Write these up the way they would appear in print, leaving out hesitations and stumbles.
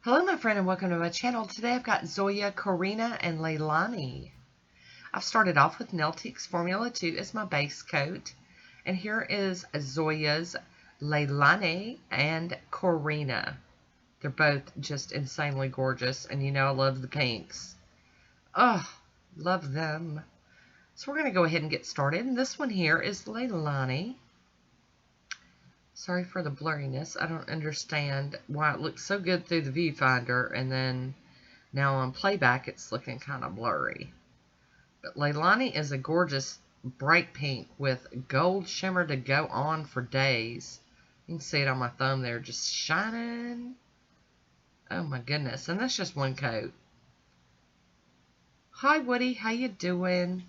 Hello, my friend, and welcome to my channel. Today I've got Zoya, Corrina, and Leilani. I've started off with Nailtiques Formula 2 as my base coat. And here is Zoya's Leilani and Corrina. They're both just insanely gorgeous, and you know I love the pinks. Oh, love them. So we're going to go ahead and get started. And this one here is Leilani. Sorry for the blurriness. I don't understand why it looks so good through the viewfinder, and then now on playback it's looking kind of blurry. But Leilani is a gorgeous bright pink with gold shimmer to go on for days. You can see it on my thumb there, just shining. Oh my goodness. And that's just one coat. Hi Woody, how you doing?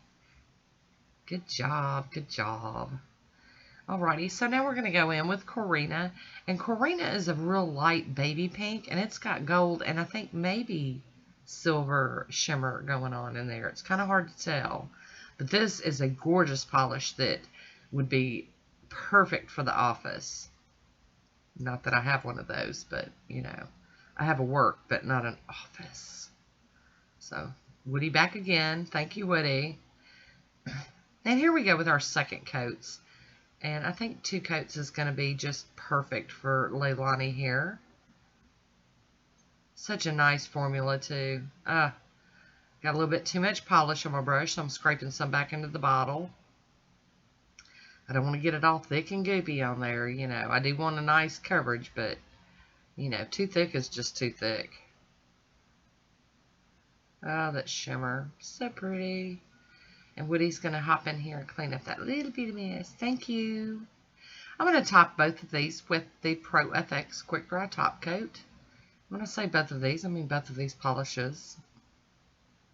Good job, good job. Alrighty, so now we're going to go in with Corrina. And Corrina is a real light baby pink, and it's got gold and I think maybe silver shimmer going on in there. It's kind of hard to tell. But this is a gorgeous polish that would be perfect for the office. Not that I have one of those, but, you know, I have a work, but not an office. So, Woody back again. Thank you, Woody. And here we go with our second coats. And I think 2 coats is going to be just perfect for Leilani here. Such a nice formula, too. Got a little bit too much polish on my brush, so I'm scraping some back into the bottle. I don't want to get it all thick and goopy on there, you know. I do want a nice coverage, but, you know, too thick is just too thick. Oh, that shimmer. So pretty. And Woody's going to hop in here and clean up that little bit of mess. Thank you. I'm going to top both of these with the Pro FX Quick Dry Top Coat. When I say both of these, I mean both of these polishes.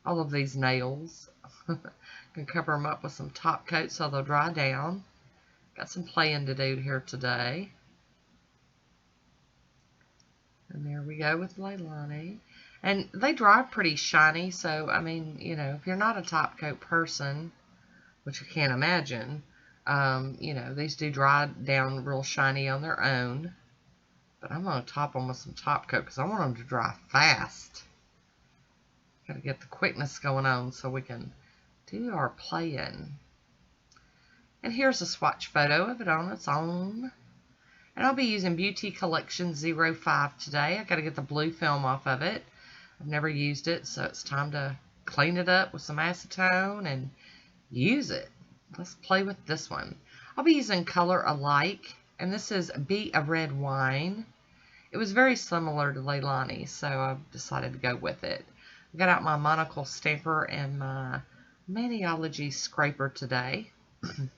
All of these nails. Can cover them up with some top coat so they'll dry down. Got some playing to do here today. And there we go with Leilani. And they dry pretty shiny, so, I mean, you know, if you're not a top coat person, which I can't imagine, you know, these do dry down real shiny on their own. But I'm going to top them with some top coat because I want them to dry fast. Got to get the quickness going on so we can do our playing. And here's a swatch photo of it on its own. And I'll be using Biutee Collection 05 today. I got to get the blue film off of it. I've never used it, so it's time to clean it up with some acetone and use it. Let's play with this one. I'll be using Color Alike, and this is Be a Red Wine. It was very similar to Leilani, so I decided to go with it. I got out my monocle stamper and my Maniology scraper today. And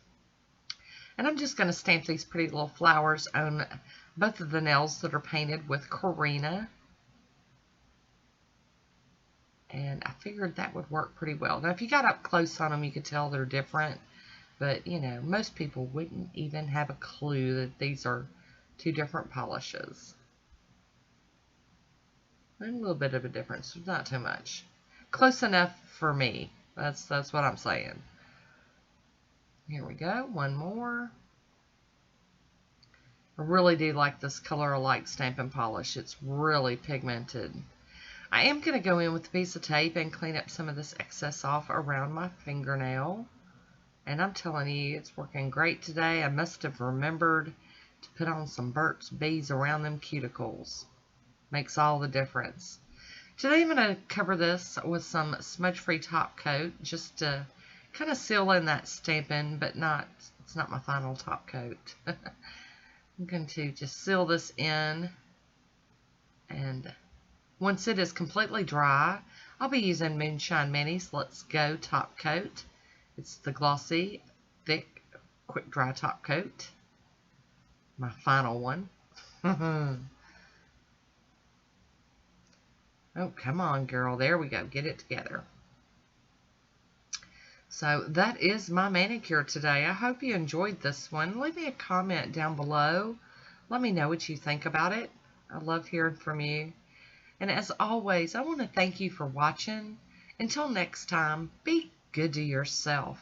I'm just going to stamp these pretty little flowers on both of the nails that are painted with Corrina. And I figured that would work pretty well. Now, if you got up close on them, you could tell they're different. But, you know, most people wouldn't even have a clue that these are 2 different polishes. And a little bit of a difference, not too much. Close enough for me. That's what I'm saying. Here we go, one more. I really do like this Color Alike stamping polish. It's really pigmented. I am going to go in with a piece of tape and clean up some of this excess off around my fingernail. And I'm telling you, it's working great today. I must have remembered to put on some Burt's Bees around them cuticles. Makes all the difference. Today I'm going to cover this with some smudge-free top coat just to kind of seal in that stamping, but it's not my final top coat. I'm going to just seal this in, and once it is completely dry, I'll be using Moonshine Minis Let's Go Top Coat. It's the glossy, thick, quick dry top coat. My final one. Oh, come on, girl. There we go. Get it together. So that is my manicure today. I hope you enjoyed this one. Leave me a comment down below. Let me know what you think about it. I love hearing from you. And as always, I want to thank you for watching. Until next time, be good to yourself.